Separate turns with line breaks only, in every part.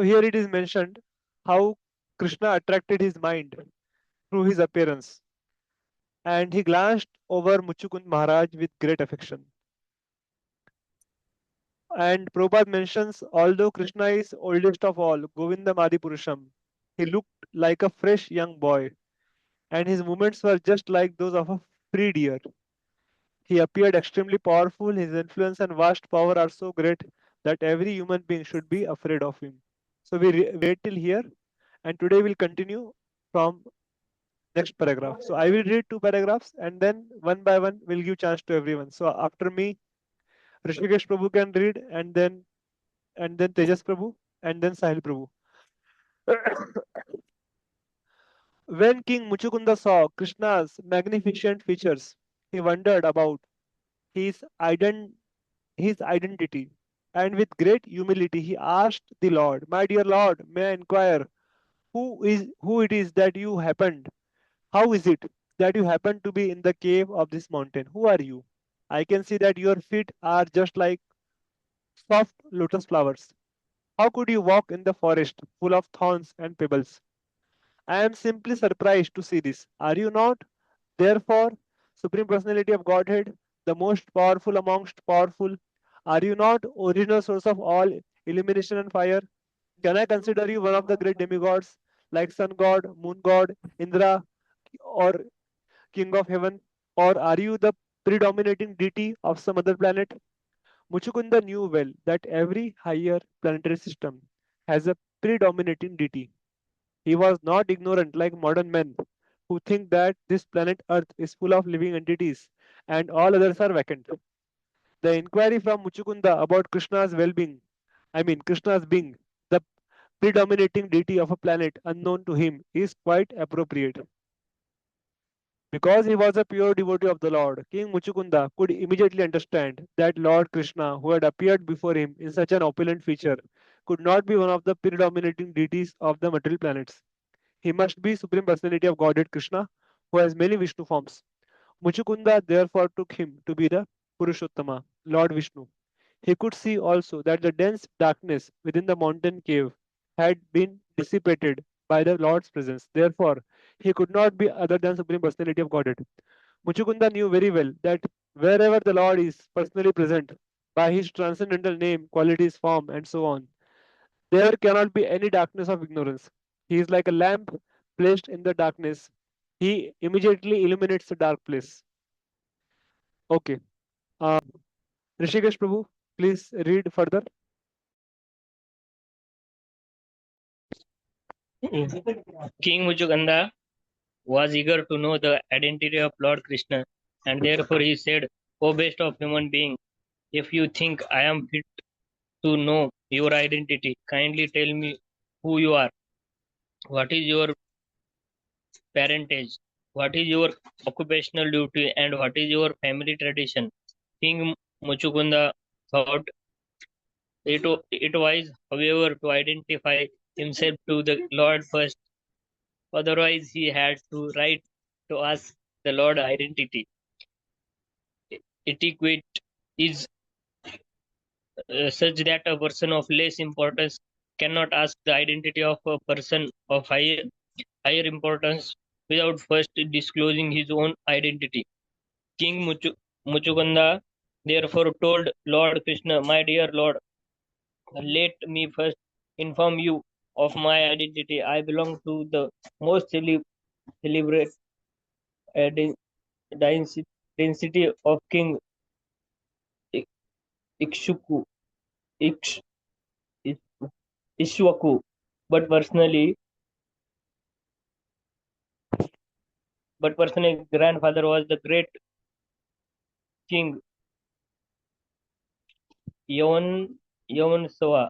So here it is mentioned how Krishna attracted his mind through his appearance, and he glanced over Muchukund Maharaj with great affection. And Prabhupada mentions, although Krishna is oldest of all, Govindam Adipurusham, he looked like a fresh young boy, and his movements were just like those of a free deer. He appeared extremely powerful. His influence and vast power are so great that every human being should be afraid of him. So we wait till here, and today we'll continue from next paragraph. So I will read two paragraphs, and then one by one we'll give chance to everyone. So after me, Rishikesh Prabhu can read, and then Tejas Prabhu, and then Sahil Prabhu. When King Muchukunda saw Krishna's magnificent features, he wondered about his, his identity. And with great humility, he asked the Lord, "My dear Lord, may I inquire who it is that you happened? How is it that you happen to be in the cave of this mountain? Who are you? I can see that your feet are just like soft lotus flowers. How could you walk in the forest full of thorns and pebbles? I am simply surprised to see this. Are you not, therefore, Supreme Personality of Godhead, the most powerful amongst powerful? Are you not original source of all illumination and fire? Can I consider you one of the great demigods like Sun God, Moon God, Indra, or King of Heaven? Or are you the predominating deity of some other planet? Muchukunda knew well that every higher planetary system has a predominating deity. He was not ignorant like modern men who think that this planet Earth is full of living entities and all others are vacant. The inquiry from Muchukunda about Krishna's well-being, Krishna's being the predominating deity of a planet unknown to him, is quite appropriate. Because he was a pure devotee of the Lord, King Muchukunda could immediately understand that Lord Krishna, who had appeared before him in such an opulent feature, could not be one of the predominating deities of the material planets. He must be Supreme Personality of Godhead Krishna, who has many Vishnu forms. Muchukunda therefore took him to be the Purushottama, Lord Vishnu. He could see also that the dense darkness within the mountain cave had been dissipated by the Lord's presence. Therefore, he could not be other than Supreme Personality of Godhead. Muchukunda knew very well that wherever the Lord is personally present, by his transcendental name, qualities, form, and so on, there cannot be any darkness of ignorance. He is like a lamp placed in the darkness. He immediately illuminates the dark place. Okay. Uh, Rishikesh Prabhu, please read further.
King Mucukunda was eager to know the identity of Lord Krishna, and therefore he said, O best of human beings, if you think I am fit to know your identity, kindly tell me who you are. What is your parentage? What is your occupational duty? And what is your family tradition? King Muchukunda thought it wise, however, to identify himself to the Lord first. Otherwise, he had to write to ask the Lord identity. Etiquette is such that a person of less importance cannot ask the identity of a person of higher importance without first disclosing his own identity. King Muchukunda therefore told Lord Krishna, My dear Lord, let me first inform you of my identity. I belong to the most celebrated density of King Ikshuku, Iksh, Ishwaku, but personally, grandfather was the great king Yavan Sava.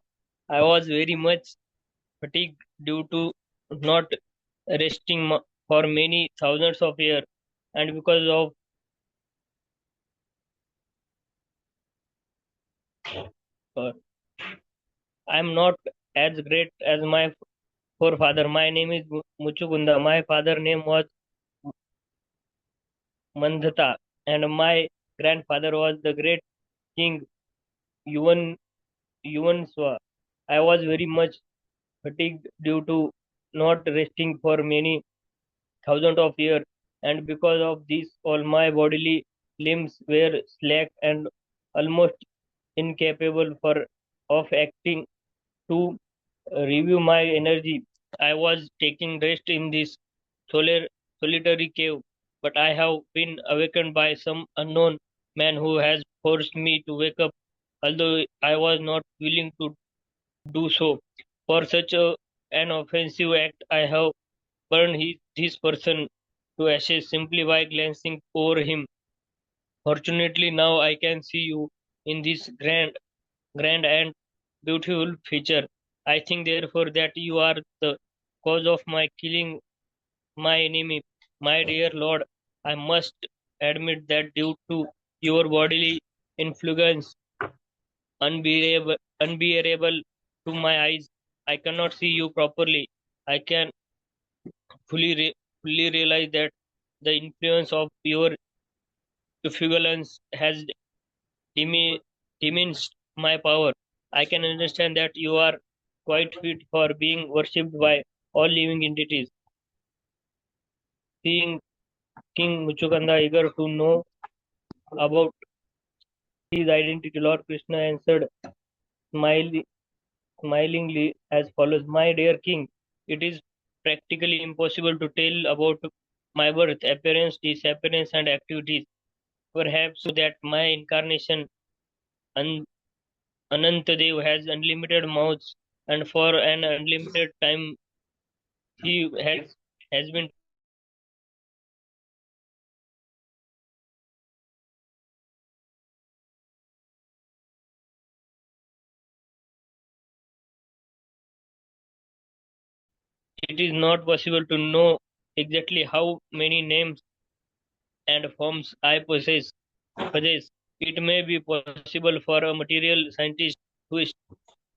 I was very much fatigued due to not resting for many thousands of years, and because of uh, I am not as great as my forefather. My name is Muchukunda. My father name was Mandhata, and my grandfather was the great king Yuvan Swa. I was very much fatigued due to not resting for many thousands of years, and because of this, all my bodily limbs were slack and almost incapable of acting to review my energy. I was taking rest in this solar, solitary cave, but I have been awakened by some unknown man who has forced me to wake up, although I was not willing to do so. For such an offensive act, I have burned his person to ashes simply by glancing over him. Fortunately, now I can see you in this grand and beautiful feature. I think therefore that you are the cause of my killing my enemy. My dear Lord, I must admit that due to your bodily influence, unbearable to my eyes, I cannot see you properly. I can fully realize that the influence of your effulgence has dimi- diminished my power. I can understand that you are quite fit for being worshipped by all living entities. Seeing King Mucukunda eager to know about his identity, Lord Krishna answered smilingly, smilingly as follows: My dear king, it is practically impossible to tell about my birth, appearance, disappearance, and activities. Perhaps that my incarnation, An- Anantadev, has unlimited mouths, and for an unlimited time he has been talking to me. But I have never been able to understand his It is not possible to know exactly how many names and forms I possess. It may be possible for a material scientist to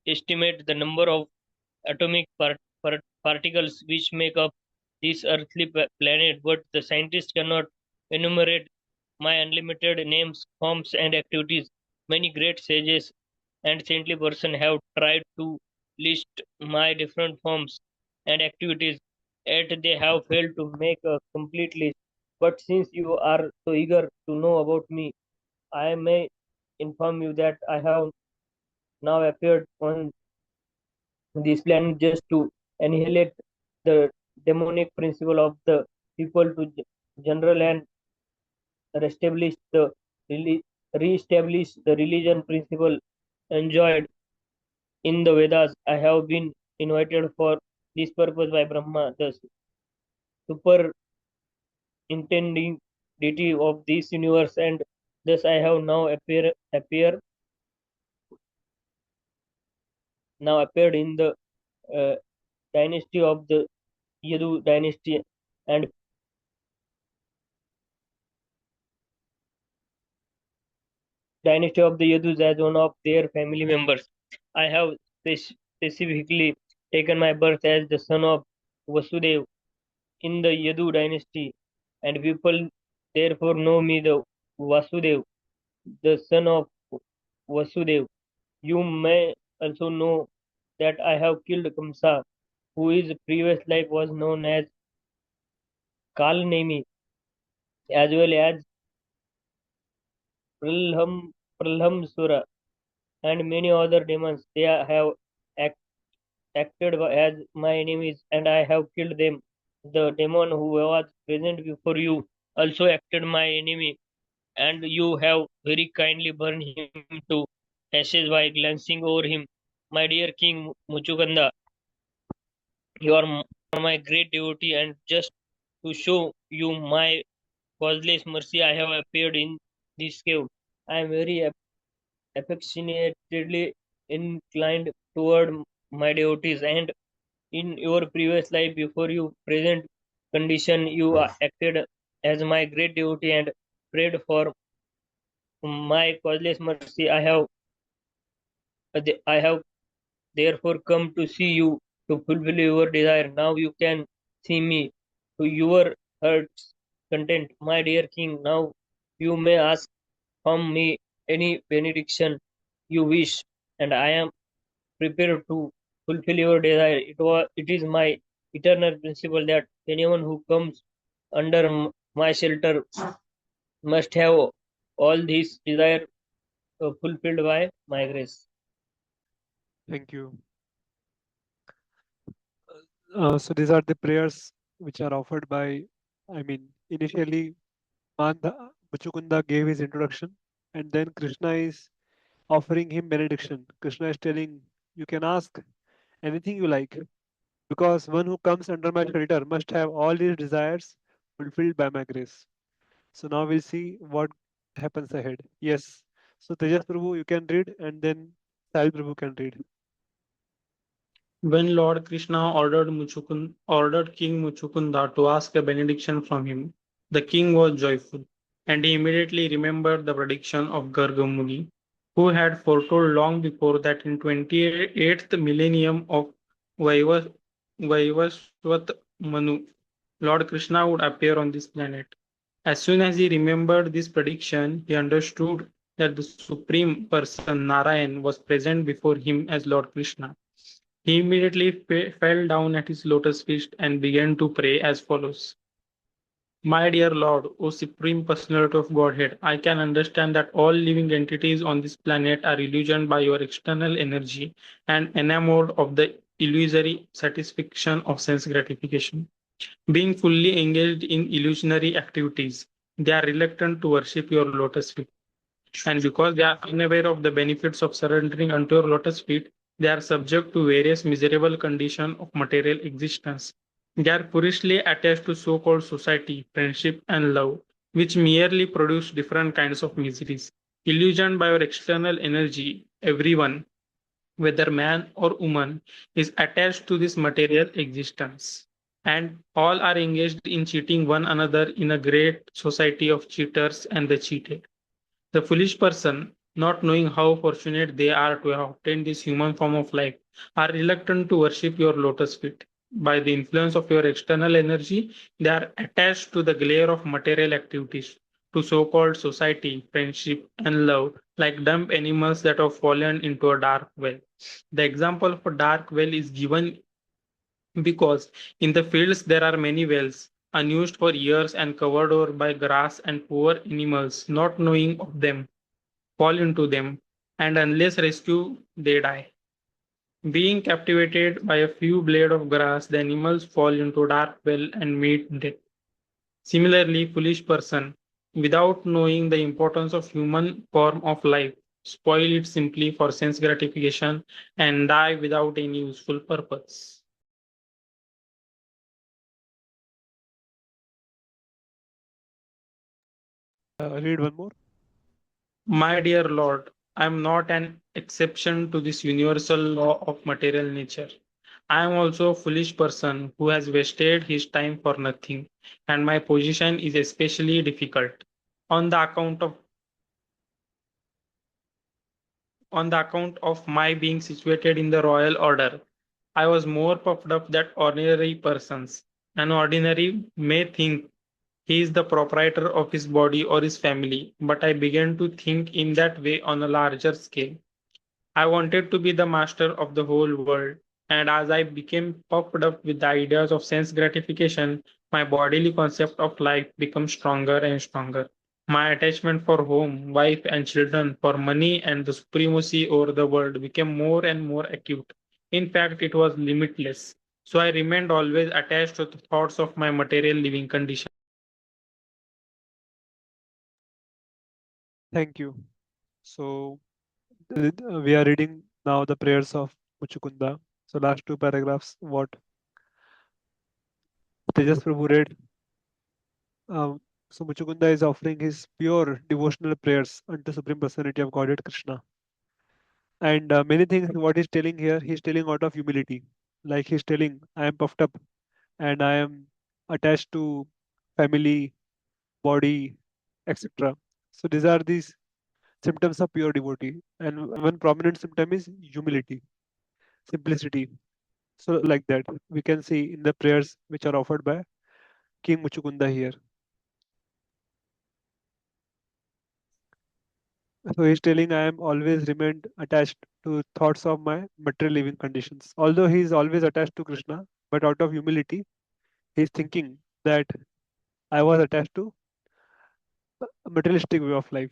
estimate the number of atomic particles which make up this earthly planet, but the scientist cannot enumerate my unlimited names, forms, and activities. Many great sages and saintly persons have tried to list my different forms and activities, yet they have failed to make a complete list. But since you are so eager to know about me, I may inform you that I have now appeared on this planet just to annihilate the demonic principle of the people to general and reestablish the reestablish the religion principle enjoyed in the Vedas. I have been invited for this purpose by Brahma, the superintending deity of this universe, and thus I have now appeared in the uh, dynasty of the Yadu dynasty and dynasty of the Yadus as one of their family members. I have specifically taken my birth as the son of Vasudev in the Yadu dynasty, and people therefore know me the Vasudev, the son of Vasudev. You may also know that I have killed Kamsa, who his previous life was known as Kalnemi, as well as Pralham, Pralhamsura, and many other demons. They have act, acted as my enemies, and I have killed them. The demon who was present before you also acted my enemy, and you have very kindly burned him to ashes by glancing over him. My dear King Muchukanda, you are my great devotee, and just to show you my causeless mercy, I have appeared in this cave. I am very affectionately inclined toward my devotees, and in your previous life, before your present condition, you acted as my great devotee and prayed for my causeless mercy. I have therefore come to see you to fulfill your desire. Now you can see me to your heart's content, my dear king. Now you may ask from me any benediction you wish, and I am prepared to. fulfill your desire. It is my eternal principle that anyone who comes under my shelter must have all these desire fulfilled by my grace.
Thank you. So these are the prayers which are offered by, initially Mucukunda gave his introduction, and then Krishna is offering him benediction. Krishna is telling, you can ask anything you like, because one who comes under my shelter must have all his desires fulfilled by my grace. So now we'll see what happens ahead. Yes. So Tejas Prabhu, you can read, and then Sahil Prabhu can read.
When Lord Krishna ordered King Mucukunda to ask a benediction from him, the king was joyful, and he immediately remembered the prediction of Garga Muni, who had foretold long before that in 28th millennium of Vaivas- Vaivasvat Manu, Lord Krishna would appear on this planet. As soon as he remembered this prediction, he understood that the Supreme Person Narayan was present before him as Lord Krishna. He immediately fell down at his lotus feet and began to pray as follows. My dear Lord, O Supreme Personality of Godhead, I can understand that all living entities on this planet are illusioned by your external energy and enamored of the illusory satisfaction of sense gratification. Being fully engaged in illusionary activities, they are reluctant to worship your lotus feet. And because they are unaware of the benefits of surrendering unto your lotus feet, they are subject to various miserable conditions of material existence. They are foolishly attached to so called society, friendship, and love, which merely produce different kinds of miseries. Illusioned by your external energy, everyone, whether man or woman, is attached to this material existence. And all are engaged in cheating one another in a great society of cheaters and the cheated. The foolish person, not knowing how fortunate they are to have obtained this human form of life, are reluctant to worship your lotus feet. By the influence of your external energy, they are attached to the glare of material activities, to so called society, friendship, and love, like dumb animals that have fallen into a dark well. The example of a dark well is given because in the fields there are many wells, unused for years and covered over by grass, and poor animals, not knowing of them, fall into them, and unless rescued, they die. Being captivated by a few blades of grass, the animals fall into dark well and meet death. Similarly, foolish person, without knowing the importance of human form of life, spoil it simply for sense gratification and die without any useful purpose.
Read one more.
My dear Lord, I am not an exception to this universal law of material nature. I am also a foolish person who has wasted his time for nothing, and my position is especially difficult on the account of my being situated in the royal order. I was more puffed up than ordinary persons. An ordinary may think he is the proprietor of his body or his family, but I began to think in that way on a larger scale. I wanted to be the master of the whole world, and as I became puffed up with the ideas of sense gratification, my bodily concept of life became stronger and stronger. My attachment for home, wife, and children, for money and the supremacy over the world became more and more acute. In fact, it was limitless. So I remained always attached to the thoughts of my material living condition.
Thank you. So we are reading now the prayers of Muchukunda. So last two paragraphs, what Tejas Prabhu read. Um, so Muchukunda is offering his pure devotional prayers unto Supreme Personality of Godhead Krishna. And many things what he's telling here, he's telling out of humility. Like he's telling, I am puffed up and I am attached to family, body, etc. So these are these symptoms of pure devotee. And one prominent symptom is humility, simplicity. So like that, we can see in the prayers which are offered by King Muchukunda here. So he's telling I am always remained attached to thoughts of my material living conditions. Although he is always attached to Krishna, but out of humility, he is thinking that I was attached to a materialistic way of life.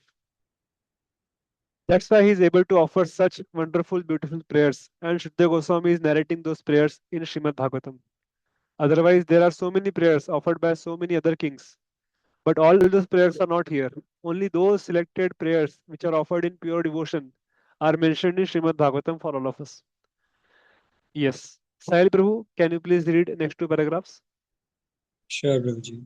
That's why he is able to offer such wonderful, beautiful prayers. And Shuddha Goswami is narrating those prayers in Srimad Bhagavatam. Otherwise, there are so many prayers offered by so many other kings. But all those prayers are not here. Only those selected prayers which are offered in pure devotion are mentioned in Srimad Bhagavatam for all of us. Yes. Sahil Prabhu, can you please read next two paragraphs?
Sure, Prabhuji.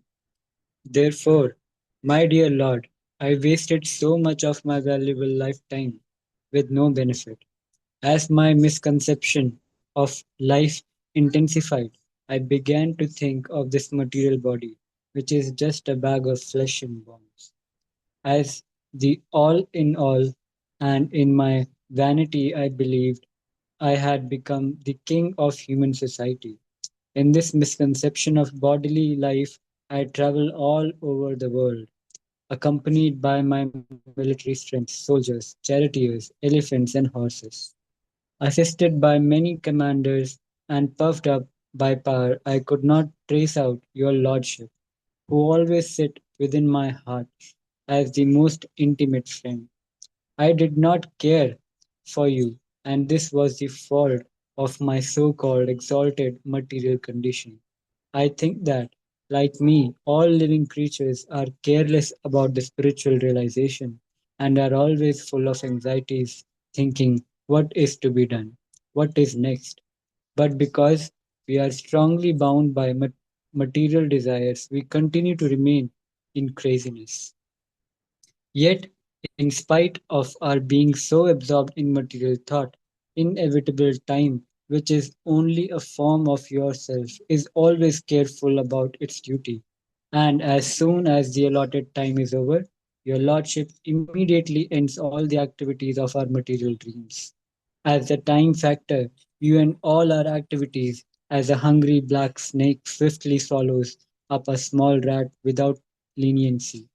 Therefore, my dear Lord, I wasted so much of my valuable lifetime with no benefit. As my misconception of life intensified, I began to think of this material body, which is just a bag of flesh and bones, as the all in all, and in my vanity, I believed I had become the king of human society. In this misconception of bodily life, I traveled all over the world, accompanied by my military strength, soldiers, charioteers, elephants, and horses. Assisted by many commanders and puffed up by power, I could not trace out your lordship, who always sit within my heart as the most intimate friend. I did not care for you, and this was the fault of my so called exalted material condition. I think that, like me, all living creatures are careless about the spiritual realization and are always full of anxieties, thinking what is to be done, what is next. But because we are strongly bound by material desires, we continue to remain in craziness. Yet, in spite of our being so absorbed in material thought, inevitable time, which is only a form of yourself, is always careful about its duty. And as soon as the allotted time is over, your lordship immediately ends all the activities of our material dreams. As the time factor, you end all our activities as a hungry black snake swiftly swallows up a small rat without leniency.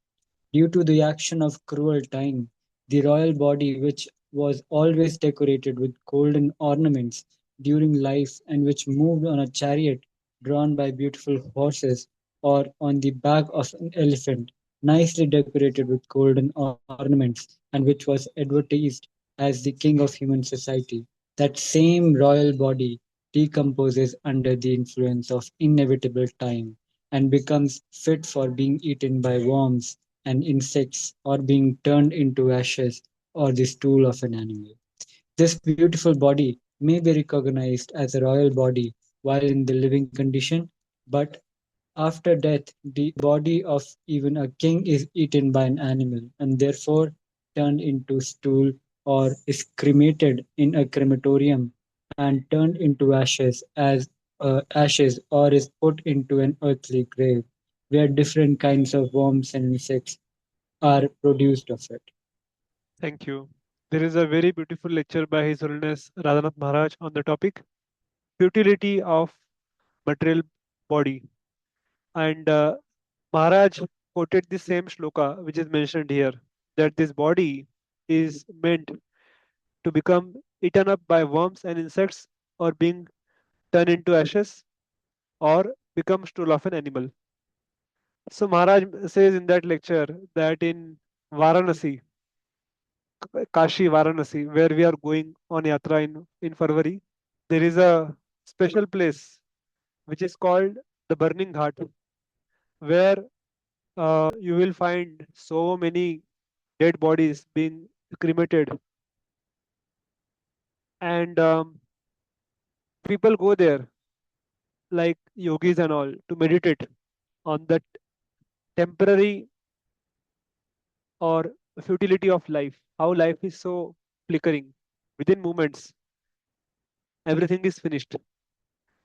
Due to the action of cruel time, the royal body, which was always decorated with golden ornaments during life and which moved on a chariot drawn by beautiful horses or on the back of an elephant, nicely decorated with golden ornaments, and which was advertised as the king of human society, that same royal body decomposes under the influence of inevitable time and becomes fit for being eaten by worms and insects or being turned into ashes or the stool of an animal. This beautiful body may be recognized as a royal body while in the living condition, but after death, the body of even a king is eaten by an animal and therefore turned into stool or is cremated in a crematorium and turned into ashes or is put into an earthly grave where different kinds of worms and insects are produced of it.
Thank you. There is a very beautiful lecture by His Holiness Radhanath Maharaj on the topic futility of material body. And Maharaj quoted the same shloka which is mentioned here, that this body is meant to become eaten up by worms and insects or being turned into ashes or become stool of an animal. So Maharaj says in that lecture that in Varanasi, Kashi Varanasi, where we are going on yatra in February, there is a special place which is called the Burning Ghat, where you will find so many dead bodies being cremated, and people go there like yogis and all to meditate on that temporary or futility of life, how life is so flickering. Within moments, everything is finished.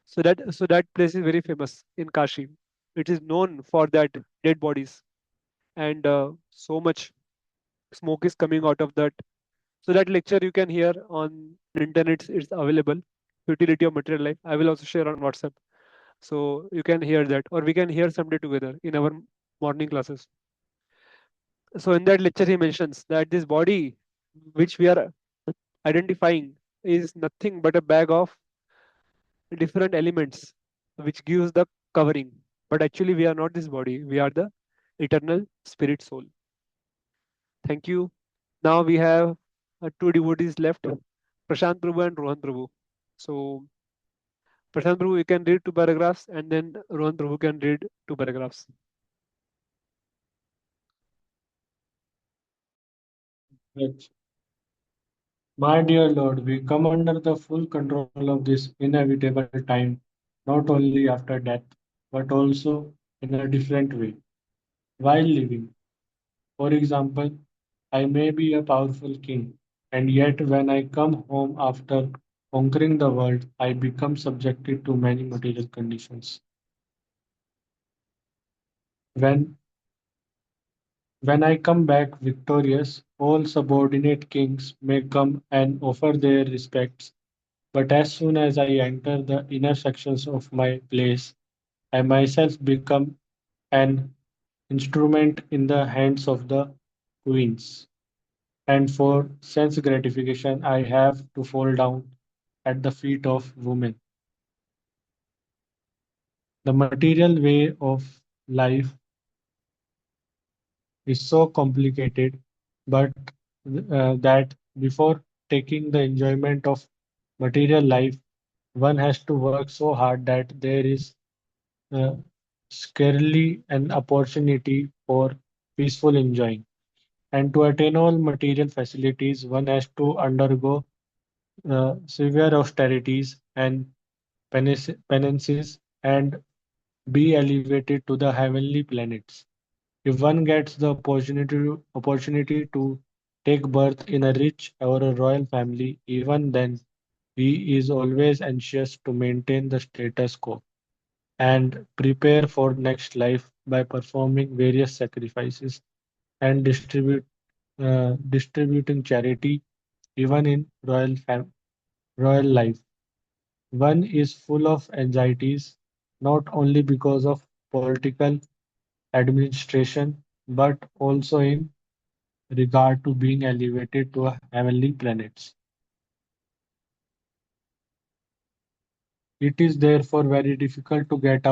So that place is very famous in Kashi. It is known for that dead bodies, and so much smoke is coming out of that. So that lecture you can hear on internet. It's available. Futility of material life. I will also share on WhatsApp, so you can hear that, or we can hear someday together in our morning classes. So in that lecture, he mentions that this body, which we are identifying, is nothing but a bag of different elements, which gives the covering. But actually, we are not this body. We are the eternal spirit soul. Thank you. Now we have two devotees left, Prashant Prabhu and Rohan Prabhu. So Prashant Prabhu, you can read two paragraphs, and then Rohan Prabhu can read two paragraphs.
Yes. My dear Lord, we come under the full control of this inevitable time, not only after death, but also in a different way. While living, for example, I may be a powerful king, and yet when I come home after conquering the world, I become subjected to many material conditions. When when I come back victorious, all subordinate kings may come and offer their respects, but as soon as I enter the inner sections of my place, I myself become an instrument in the hands of the queens. And for sense gratification, I have to fall down at the feet of women. The material way of life is so complicated, but that before taking the enjoyment of material life, one has to work so hard that there is uh, scarcely an opportunity for peaceful enjoying. And to attain all material facilities, one has to undergo severe austerities and penances and be elevated to the heavenly planets. If one gets the opportunity to take birth in a rich or a royal family, even then he is always anxious to maintain the status quo and prepare for next life by performing various sacrifices and distributing charity even in royal life. One is full of anxieties, not only because of political administration, but also in regard to being elevated to a heavenly planets. It is therefore very difficult to get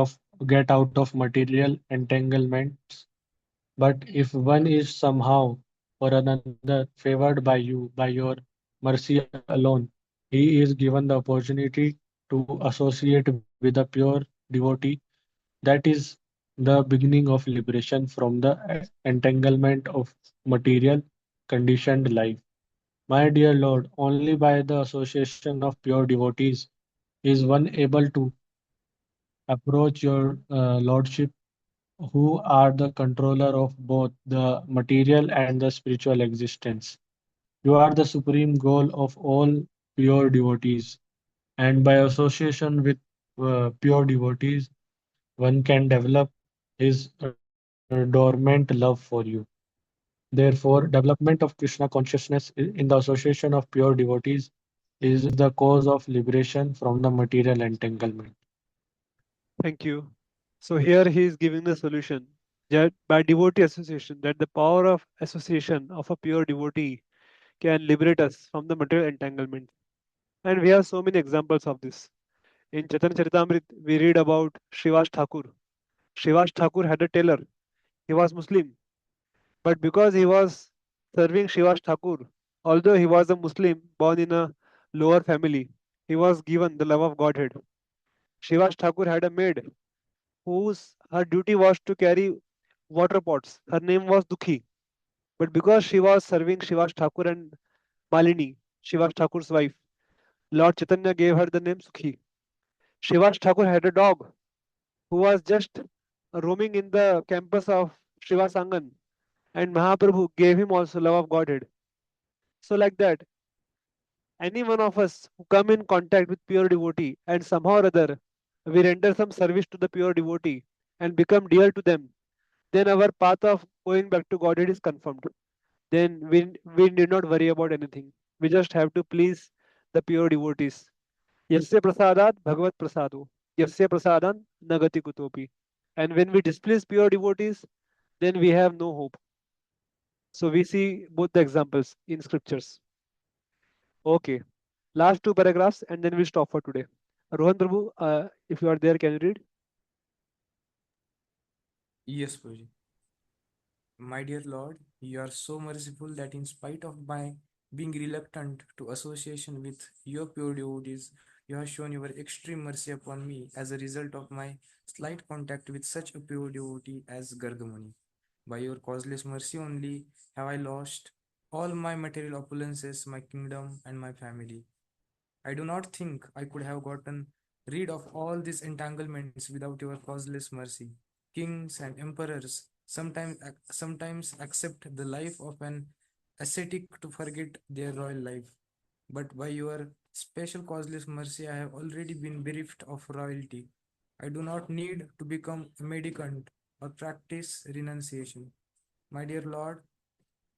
out of material entanglements. But if one is somehow or another favored by you, by your mercy alone, he is given the opportunity to associate with a pure devotee. That is the beginning of liberation from the entanglement of material conditioned life. My dear Lord, only by the association of pure devotees is one able to approach your Lordship, who are the controller of both the material and the spiritual existence. You are the supreme goal of all pure devotees, and by association with pure devotees, one can develop his dormant love for you. Therefore, development of Krishna consciousness in the association of pure devotees is the cause of liberation from the material entanglement.
Thank you. So here he is giving the solution that by devotee association, that the power of association of a pure devotee can liberate us from the material entanglement. And we have so many examples of this. In Chaitanya Charitamrit, we read about Srivas Thakur. Srivas Thakur had a tailor. He was Muslim, but because he was serving Srivas Thakur, although he was a Muslim born in a lower family, he was given the love of Godhead. Srivas Thakur had a maid whose her duty was to carry water pots. Her name was Dukhi, but because she was serving Srivas Thakur and Malini, Srivas Thakur's wife, Lord Chaitanya gave her the name Sukhi. Srivas Thakur had a dog who was just roaming in the campus of Srivasangan, and Mahaprabhu gave him also love of Godhead. So, like that, any one of us who come in contact with pure devotee and somehow or other we render some service to the pure devotee and become dear to them, then our path of going back to Godhead is confirmed. Then we need not worry about anything. We just have to please the pure devotees. Yasya prasadat bhagavat prasado. Yasya prasadan nagati kutopi. And when we displease pure devotees, then we have no hope. So we see both the examples in scriptures. Okay, last two paragraphs and then we'll stop for today. Rohan Prabhu, if you are there, can you read?
Yes, Puji. My dear Lord, you are so merciful that in spite of my being reluctant to association with your pure devotees, you have shown your extreme mercy upon me as a result of my slight contact with such a pure devotee as Gargamuni. By your causeless mercy only have I lost all my material opulences, my kingdom, and my family. I do not think I could have gotten rid of all these entanglements without your causeless mercy. Kings and emperors sometimes accept the life of an ascetic to forget their royal life. But by your special causeless mercy, I have already been bereft of royalty. I do not need to become a mendicant or practice renunciation. My dear Lord,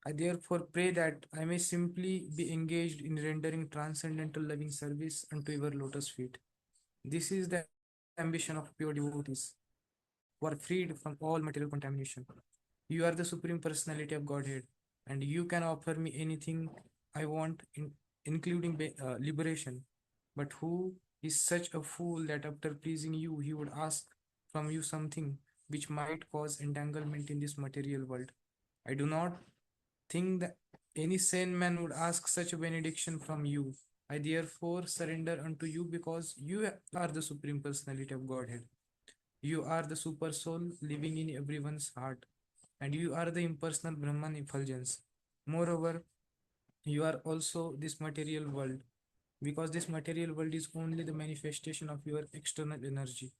I therefore pray that I may simply be engaged in rendering transcendental loving service unto your lotus feet. This is the ambition of pure devotees who are freed from all material contamination. You are the Supreme Personality of Godhead, and you can offer me anything I want, including liberation. But who is such a fool that after pleasing you, he would ask from you something which might cause entanglement in this material world? I do not think that any sane man would ask such a benediction from you. I therefore surrender unto you because you are the Supreme Personality of Godhead. You are the super soul living in everyone's heart, and you are the impersonal Brahman effulgence. Moreover, you are also this material world, because this material world is only the manifestation of your external energy.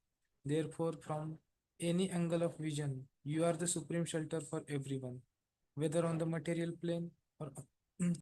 Therefore, from any angle of vision, you are the supreme shelter for everyone, whether on the material plane or